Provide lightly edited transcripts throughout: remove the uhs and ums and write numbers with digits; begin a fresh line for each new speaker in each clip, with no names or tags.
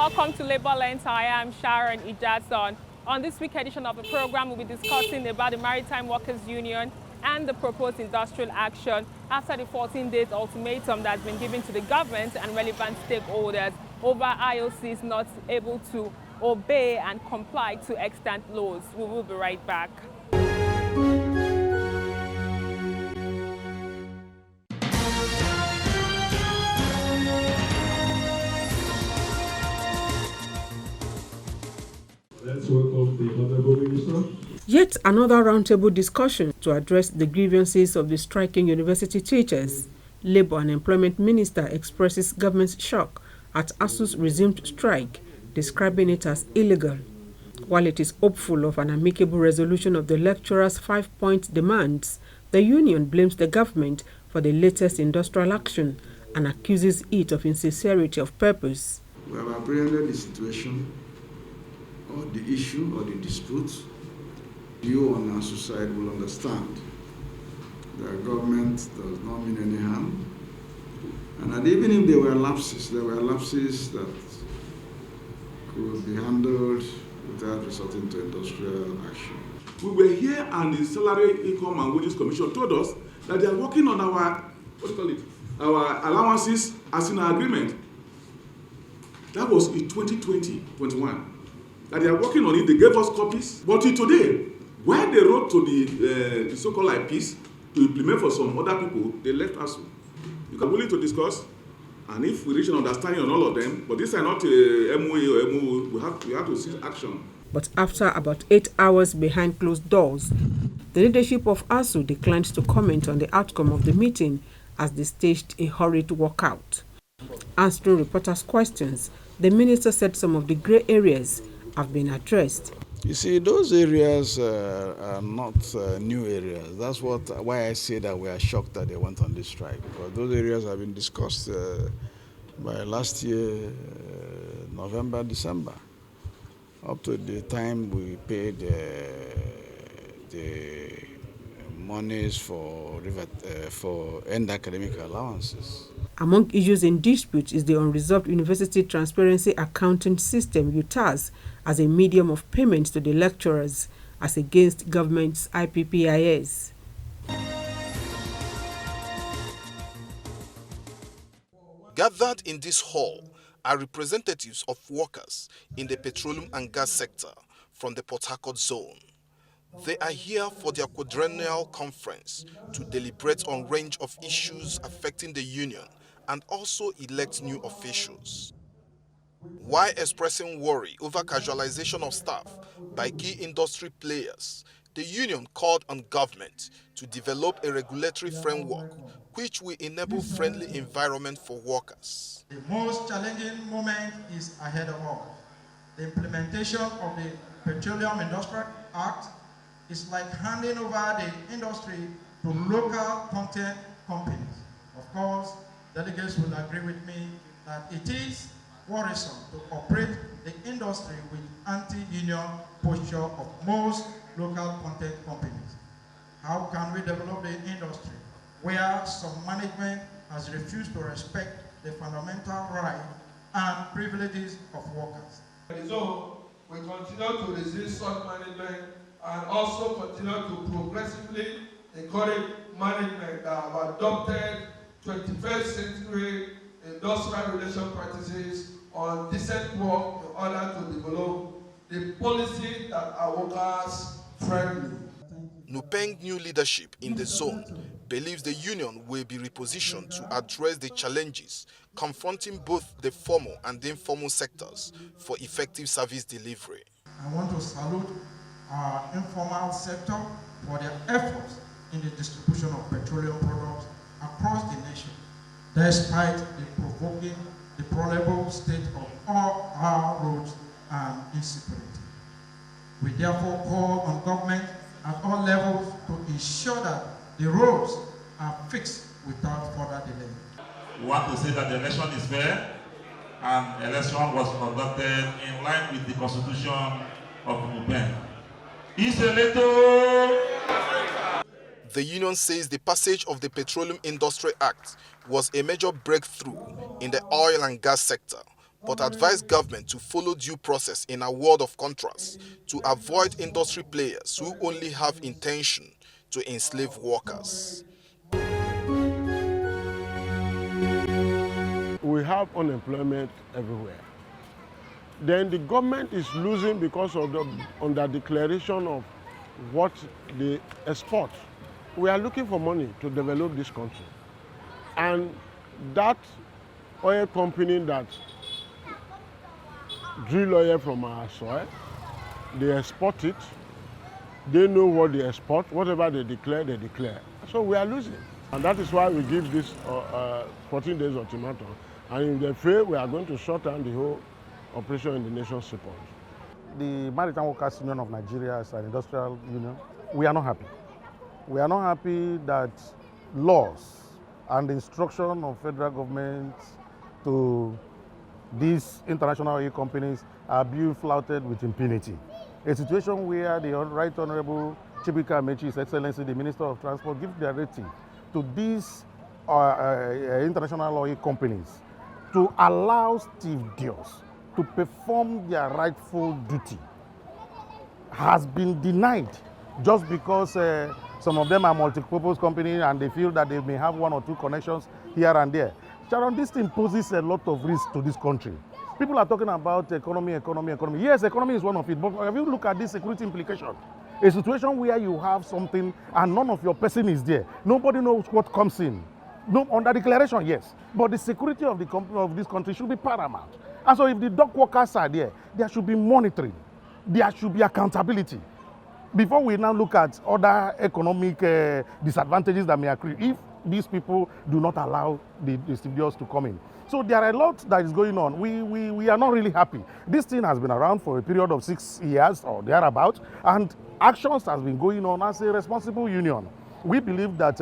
Welcome to Labour Lens. I am Sharon Ijadson. On this week edition of the program, we'll be discussing about the Maritime Workers Union and the proposed industrial action after the 14 days ultimatum that's been given to the government and relevant stakeholders over IOCs not able to obey and comply to extant laws. We will be right back.
Let's welcome the Honorable Minister.
Yet another roundtable discussion to address the grievances of the striking university teachers. Labour and Employment Minister expresses government's shock at ASU's resumed strike, describing it as illegal. While it is hopeful of an amicable resolution of the lecturers' 5-point demands, the union blames the government for the latest industrial action and accuses it of insincerity of purpose.
We have apprehended the situation or the issue or the dispute. You on our side will understand that government does not mean any harm, and that even if there were lapses that could be handled without resorting to industrial action.
We were here and the Salary, Income and Wages Commission told us that they are working on our allowances as in our agreement. That was in 2020-21. That they are working on it, they gave us copies. But today, when they wrote to the so-called IPs to implement for some other people, they left us. You are willing to discuss, and if we reach an understanding on all of them, but these are not MOA or MOO, we have to see action.
But after about 8 hours behind closed doors, the leadership of ASU declined to comment on the outcome of the meeting as they staged a hurried walkout. Answering reporters' questions, the minister said some of the grey areas have been addressed.
You see, those areas are not new areas. That's why I say that we are shocked that they went on this strike, because those areas have been discussed by last year, November, December, up to the time we paid the monies for end academic allowances.
Among issues in dispute is the unresolved University Transparency Accounting System (UTAS) as a medium of payments to the lecturers as against government's IPPIS.
Gathered in this hall are representatives of workers in the petroleum and gas sector from the Port Harcourt zone. They are here for their quadrennial conference to deliberate on a range of issues affecting the union and also elect new officials. While expressing worry over casualization of staff by key industry players, the union called on government to develop a regulatory framework which will enable friendly environment for workers.
The most challenging moment is ahead of us. The implementation of the Petroleum Industrial Act is like handing over the industry to local content companies. Of course, delegates will agree with me that it is worrisome to operate the industry with anti-union posture of most local content companies. How can we develop the industry where some management has refused to respect the fundamental rights and privileges of workers?
So we continue to resist such management and also continue to progressively encourage management that have adopted 21st century industrial relation practices on decent work in order to develop the policy that are workers friendly.
Nupeng new leadership in the zone believes the union will be repositioned to address the challenges confronting both the formal and the informal sectors for effective service delivery.
I want to salute our informal sector for their efforts in the distribution of petroleum products across the nation, despite the deplorable state of all our roads and insecurity. We therefore call on government at all levels to ensure that the roads are fixed without further delay.
We want to say that the election is fair and the election was conducted in line with the constitution of Nupeng.
The union says the passage of the Petroleum Industry Act was a major breakthrough in the oil and gas sector, but advised government to follow due process in award of contracts to avoid industry players who only have intention to enslave workers.
We have unemployment everywhere. Then the government is losing because of the under declaration of what they export. We are looking for money to develop this country. And that oil company that drill oil from our soil, they export it. They know what they export. Whatever they declare, they declare. So we are losing. And that is why we give this 14 days ultimatum. And if they fail, we are going to shut down the whole operation in the nation's seaport.
The Maritime Workers Union of Nigeria as an industrial union, we are not happy. We are not happy that laws and the instruction of federal government to these international oil companies are being flouted with impunity. A situation where the Right Honorable Chibuike Amechi, His Excellency, the Minister of Transport, gives directive to these international oil companies to allow stevedots to perform their rightful duty has been denied just because some of them are multi-purpose companies and they feel that they may have one or two connections here and there. Sharon, this thing poses a lot of risk to this country. People are talking about economy. Yes, economy is one of it, but have you looked at this security implication? A situation where you have something and none of your person is there. Nobody knows what comes in. No, under declaration, yes, but the security of this country should be paramount. And so if the dock workers are there, there should be monitoring. There should be accountability. Before we now look at other economic disadvantages that may occur if these people do not allow the stevedots to come in. So there are a lot that is going on. We are not really happy. This thing has been around for a period of 6 years or thereabout, and actions has been going on as a responsible union. We believe that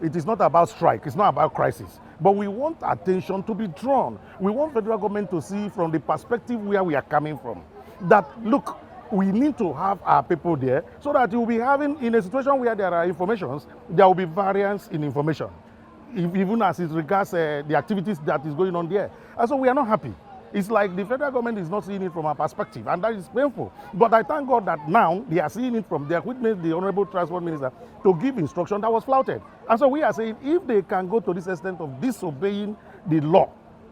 it is not about strike, it's not about crisis, but we want attention to be drawn. We want federal government to see from the perspective where we are coming from, that look, we need to have our people there so that you will be having, in a situation where there are informations, there will be variance in information, even as it regards the activities that is going on there. And so we are not happy. It's like the federal government is not seeing it from our perspective, and that is painful. But I thank God that now they are seeing it from their witness, the Honorable Transport Minister, to give instruction that was flouted. And so we are saying if they can go to this extent of disobeying the law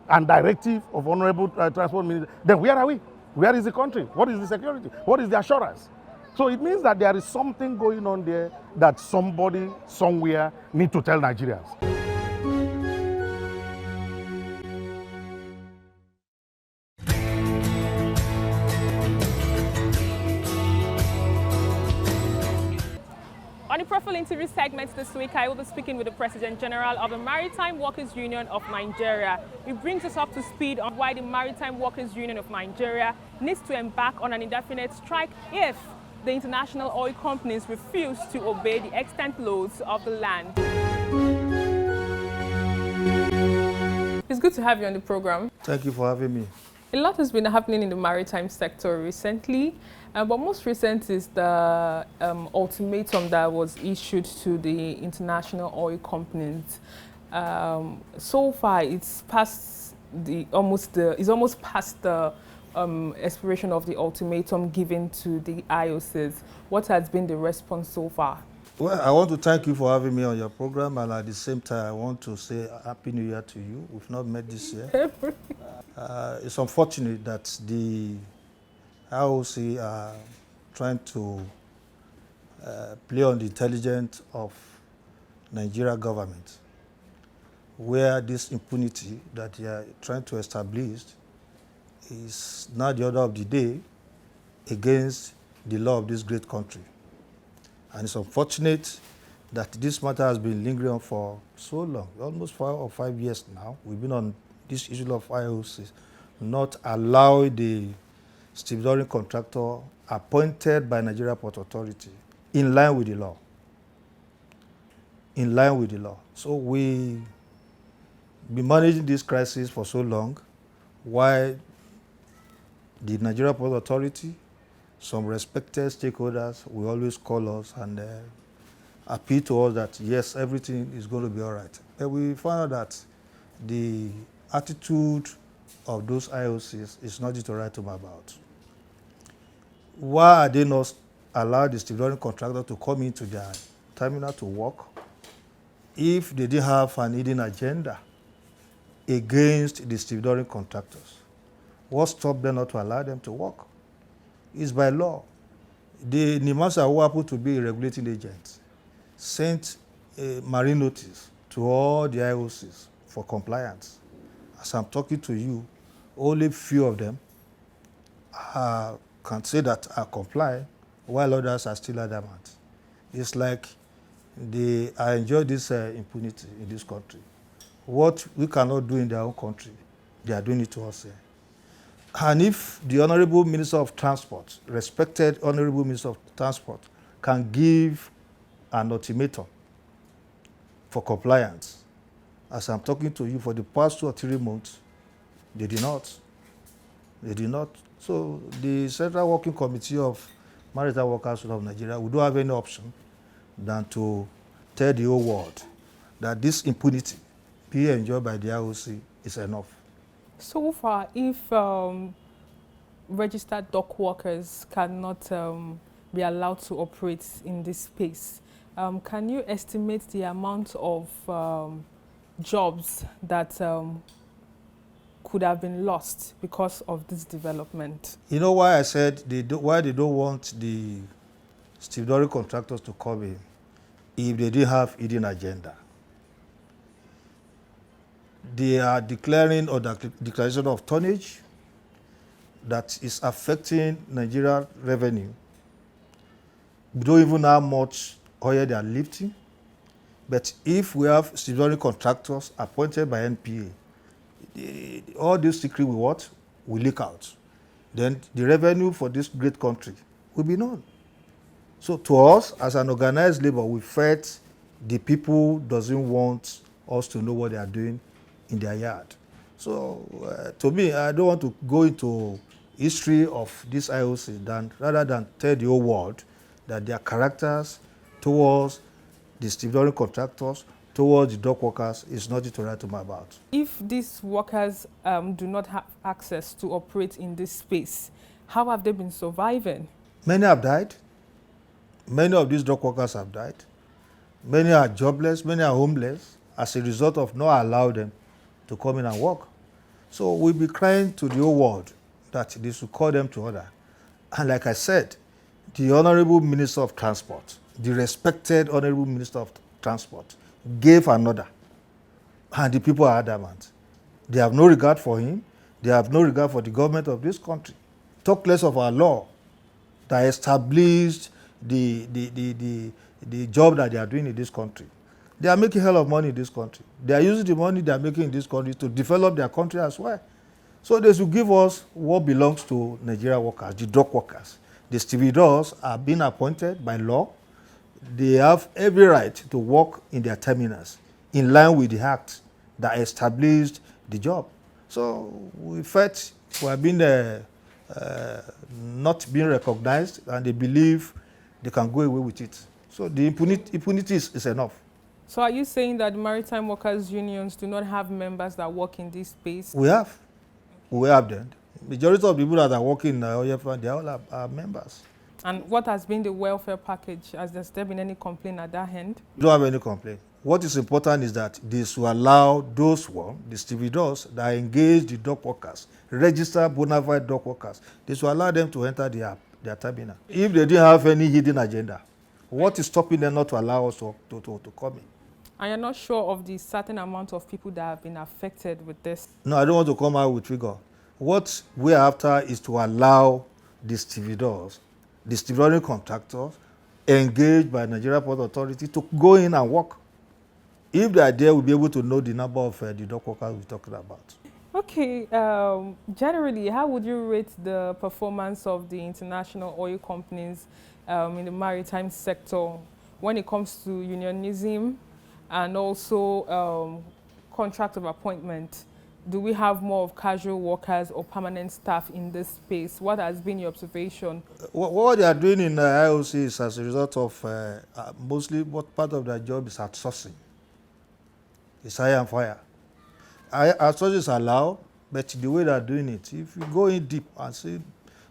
and directive of Honorable Transport Minister, then where are we? Where is the country? What is the security? What is the assurance? So it means that there is something going on there that somebody, somewhere, need to tell Nigerians.
On the Profile interview segment this week, I will be speaking with the President General of the Maritime Workers Union of Nigeria. It brings us up to speed on why the Maritime Workers Union of Nigeria needs to embark on an indefinite strike if the international oil companies refuse to obey the extant laws of the land. It's good to have you on the program.
Thank you for having me.
A lot has been happening in the maritime sector recently, but most recent is the ultimatum that was issued to the international oil companies. So far, it's past almost past the expiration of the ultimatum given to the IOCs. What has been the response so far?
Well, I want to thank you for having me on your program, and at the same time, I want to say Happy New Year to you. We've not met this year. It's unfortunate that the IOC are trying to play on the intelligence of Nigeria government, where this impunity that they are trying to establish is now the order of the day against the law of this great country. And it's unfortunate that this matter has been lingering on for so long, almost 4 or 5 years now. We've been on this issue of IOCs, not allow the stevedoring contractor appointed by Nigeria Port Authority in line with the law. In line with the law. So we've been managing this crisis for so long, while the Nigeria Port Authority, some respected stakeholders will always call us and appeal to us that yes, everything is going to be all right. But we found out that the attitude
of those IOCs is nothing to write home about. Why are they not allowed the stevedoring contractor to come into their terminal to work if they didn't have an hidden agenda against the stevedoring contractors? What stopped them not to allow them to work? It's by law. The NIMASA, who happen to be a regulating agent, sent a marine notice to all the IOCs for compliance. As I'm talking to you, only few of them can say that are complying, while others are still adamant. It's like I enjoy this impunity in this country. What we cannot do in their own country, they are doing it to us here. And if the Honorable Minister of Transport, respected Honorable Minister of Transport, can give an ultimatum for compliance, as I'm talking to you, for the past 2 or 3 months, they did not. They did not. So the Central Working Committee of Maritime Workers of Nigeria, we don't have any option than to tell the whole world that this impunity being enjoyed by the IOC is enough.
So far, if registered dock workers cannot be allowed to operate in this space, can you estimate the amount of jobs that could have been lost because of this development?
You know why I said why they don't want the stevedoring contractors to come in if they didn't have hidden agenda? They are declaring or the declaration of tonnage that is affecting Nigeria revenue. We don't even know how much oil they are lifting. But if we have stevedoring contractors appointed by NPA, all this secret will leak out. Then the revenue for this great country will be known. So to us, as an organized labor, we felt the people doesn't want us to know what they are doing in their yard. So to me, I don't want to go into history of this IOC rather than tell the whole world that their characters towards the stevedoring contractors, towards the dock workers is nothing to write home about.
If these workers do not have access to operate in this space, how have they been surviving?
Many have died. Many of these dock workers have died. Many are jobless, many are homeless as a result of not allowing them to come in and work. So we'll be crying to the whole world that they should call them to order. And like I said, the Honorable Minister of Transport, the respected Honorable Minister of Transport, gave an order, and the people are adamant. They have no regard for him. They have no regard for the government of this country. Talk less of our law that established the job that they are doing in this country. They are making hell of money in this country. They are using the money they are making in this country to develop their country as well. So they should give us what belongs to Nigeria workers, the dock workers. The stevedores are being appointed by law. They have every right to work in their terminals in line with the act that established the job. So we felt we have been not being recognized, and they believe they can go away with it. So the impunity is enough.
So are you saying that maritime workers' unions do not have members that work in this space?
We have. We have them. Majority of people that are working in OIF, they all are members.
And what has been the welfare package? Has there been any complaint at that end?
We don't have any complaint. What is important is that this will allow those the stevedores that engage the dock workers, registered bona fide dock workers, this will allow them to enter their terminal. If they didn't have any hidden agenda, what is stopping them not to allow us to come in?
And you're not sure of the certain amount of people that have been affected with this?
No, I don't want to come out with figure. What we're after is to allow the stevedores, the stevedoring contractors engaged by Nigeria Port Authority to go in and work. If they are there, we'll be able to know the number of the dock workers we're talking about.
Okay, generally, how would you rate the performance of the international oil companies in the maritime sector when it comes to unionism and also contract of appointment? Do we have more of casual workers or permanent staff in this space? What has been your observation?
What they are doing in the IOC is as a result of mostly what part of their job is outsourcing. It's hire and fire. Outsourcing is allowed But the way they're doing it, if you go in deep and see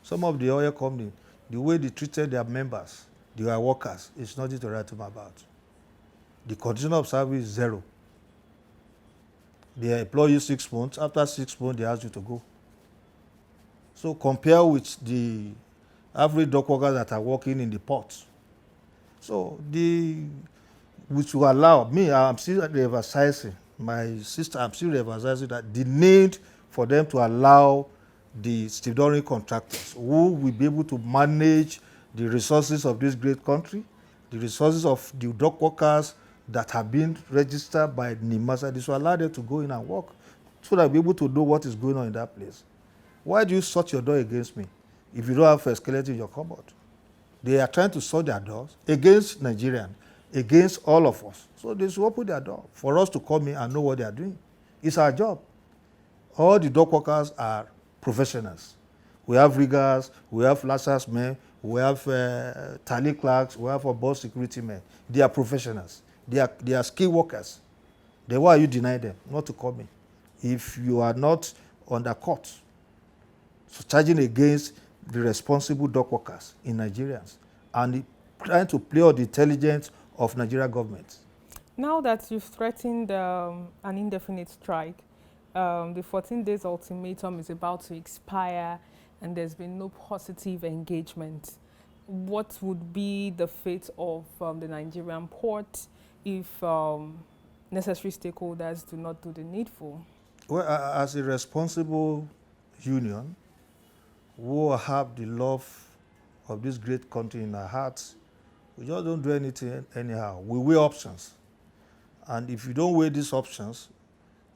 some of the oil companies, the way they treated their members, their workers, it's nothing to write home about. The condition of service is zero. They employ you 6 months. After 6 months, they ask you to go. So compare with the average dock workers that are working in the ports. So which will allow me, I'm still emphasizing, my sister, I'm still emphasizing that the need for them to allow the stevedoring contractors who will be able to manage the resources of this great country, the resources of the dock workers that have been registered by NIMASA, this will allow them to go in and work so that we'll be able to know what is going on in that place. Why do you shut your door against me if you don't have a skeleton in your cupboard? They are trying to shut their doors against Nigerians, against all of us. So they should open their door for us to come in and know what they are doing. It's our job. All the dock workers are professionals. We have riggers, we have lasers men, we have tally clerks, we have bus security men. They are professionals. They are skilled workers. Then why are you denying them not to come in? If you are not under court, so charging against the responsible dock workers in Nigerians and trying to play on the intelligence of Nigeria government.
Now that you've threatened an indefinite strike, the 14 days ultimatum is about to expire and there's been no positive engagement. What would be the fate of the Nigerian port if necessary stakeholders do not do the needful?
Well, as a responsible union who have the love of this great country in our hearts, we just don't do anything anyhow. We weigh options. And if you don't weigh these options,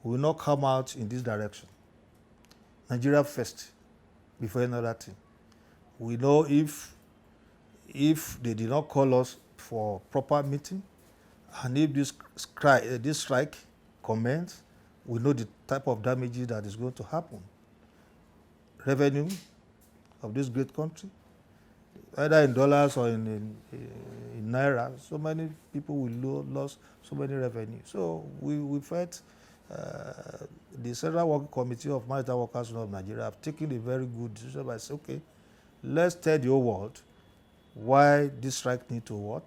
we will not come out in this direction. Nigeria first, before another thing. We know if they did not call us for proper meeting, and if this strike commences, we know the type of damages that is going to happen. Revenue of this great country, either in dollars or in naira, so many people will lose so many revenue. So we felt the Central Working Committee of Maritime Workers Union of Nigeria have taken a very good decision by saying, okay, let's tell the whole world why this strike need to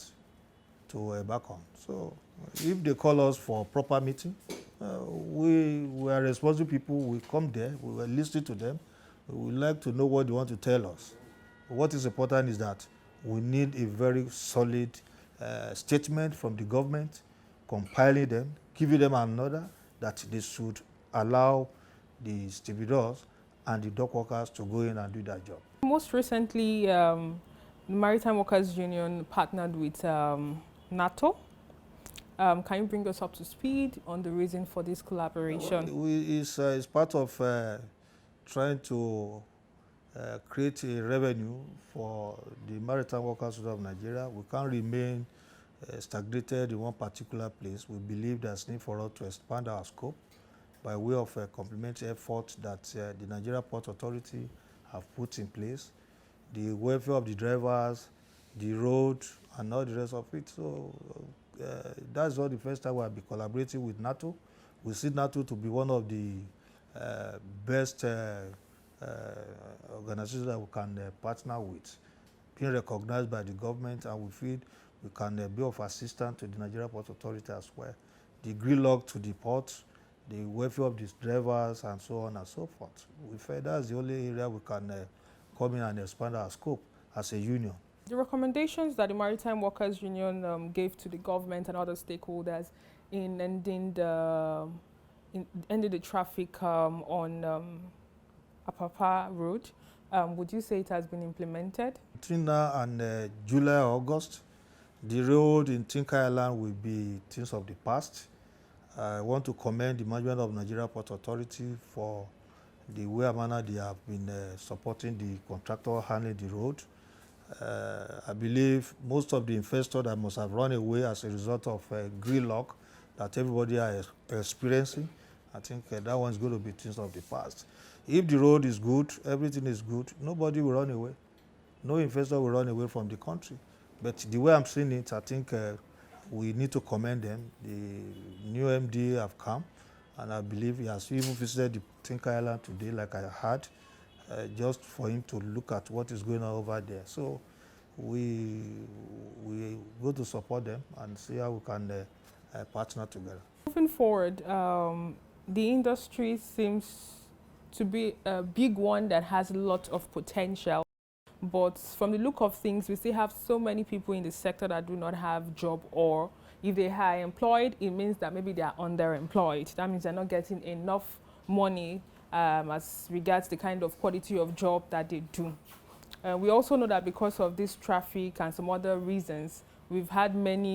embark on. So if they call us for a proper meeting, we are responsible people. We come there, we will listen to them. We would like to know what they want to tell us. What is important is that we need a very solid statement from the government, compiling them, giving them another, that they should allow the stevedores and the dock workers to go in and do their job.
Most recently, the Maritime Workers Union partnered with NATO. Can you bring us up to speed on the reason for this collaboration?
It's part of trying to create a revenue for the Maritime Workers of Nigeria. We can't remain stagnated in one particular place. We believe there's need for us to expand our scope by way of a complementary effort that the Nigeria Port Authority have put in place, the welfare of the drivers, the road, and all the rest of it. So that's not the first time we'll be collaborating with NATO. We see NATO to be one of the best organizations that we can partner with, being recognized by the government, and we feel we can be of assistance to the Nigeria Port Authority as well. The gridlock to the port, the welfare of the drivers, and so on and so forth. We feel that's the only area we can come in and expand our scope as a union.
The recommendations that the Maritime Workers Union gave to the government and other stakeholders in ending the traffic on Apapa Road, would you say it has been implemented?
Between now and July or August, the road in Tinker Island will be things of the past. I want to commend the management of Nigeria Port Authority for the way and manner they have been supporting the contractor handling the road. I believe most of the investors that must have run away as a result of gridlock that everybody is experiencing, I think that one is going to be things of the past. If the road is good, everything is good, nobody will run away. No investor will run away from the country. But the way I'm seeing it, I think we need to commend them. The new MD have come, and I believe he has even visited the Tinker Island today, like I had, just for him to look at what is going on over there. So we go to support them and see how we can partner together.
Moving forward, the industry seems to be a big one that has a lot of potential. But from the look of things, we still have so many people in the sector that do not have job, or if they are employed, it means that maybe they are underemployed. That means they're not getting enough money as regards the kind of quality of job that they do. We also know that because of this traffic and some other reasons, we've had many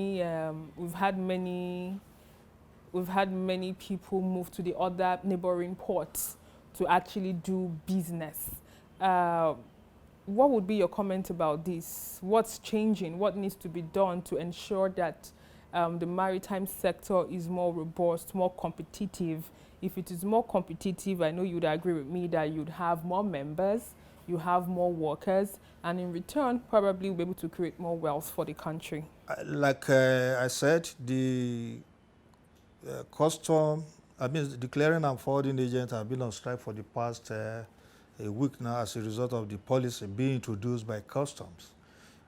people move to the other neighboring ports to actually do business. What would be your comment about this? What's changing? What needs to be done to ensure that the maritime sector is more robust, more competitive? If it is more competitive, I know you'd agree with me that you'd have more members, you have more workers, and in return, probably will be able to create more wealth for the country.
Like I said, the the clearing and forwarding agents have been on strike for the past a week now as a result of the policy being introduced by customs.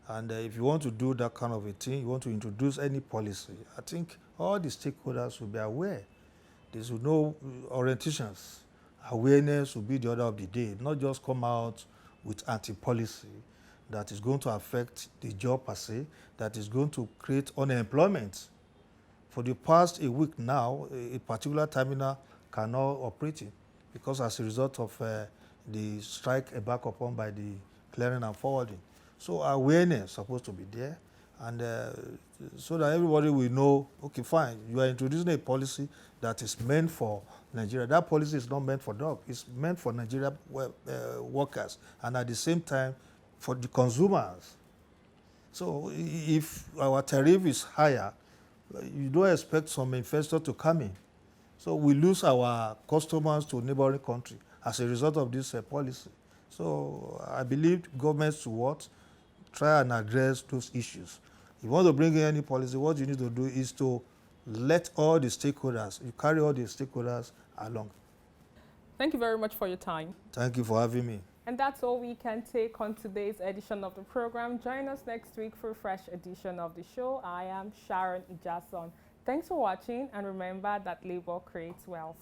And if you want to do that kind of a thing, you want to introduce any policy, I think all the stakeholders will be aware. There should no orientations. Awareness will be the order of the day, not just come out with anti-policy that is going to affect the job per se, that is going to create unemployment. For the past a week now, a particular terminal cannot operate it because as a result of the strike embarked upon by the clearing and forwarding. So awareness is supposed to be there, and so that everybody will know, okay, fine, you are introducing a policy that is meant for Nigeria. That policy is not meant for dog. It's meant for Nigeria workers, and at the same time, for the consumers. So if our tariff is higher, you don't expect some investor to come in. So we lose our customers to neighboring country as a result of this policy. So I believe governments should try and address those issues. If you want to bring in any policy, what you need to do is to let all the stakeholders, you carry all the stakeholders along.
Thank you very much for your time.
Thank you for having me.
And that's all we can take on today's edition of the program. Join us next week for a fresh edition of the show. I am Sharon Ijason. Thanks for watching, and remember that labor creates wealth.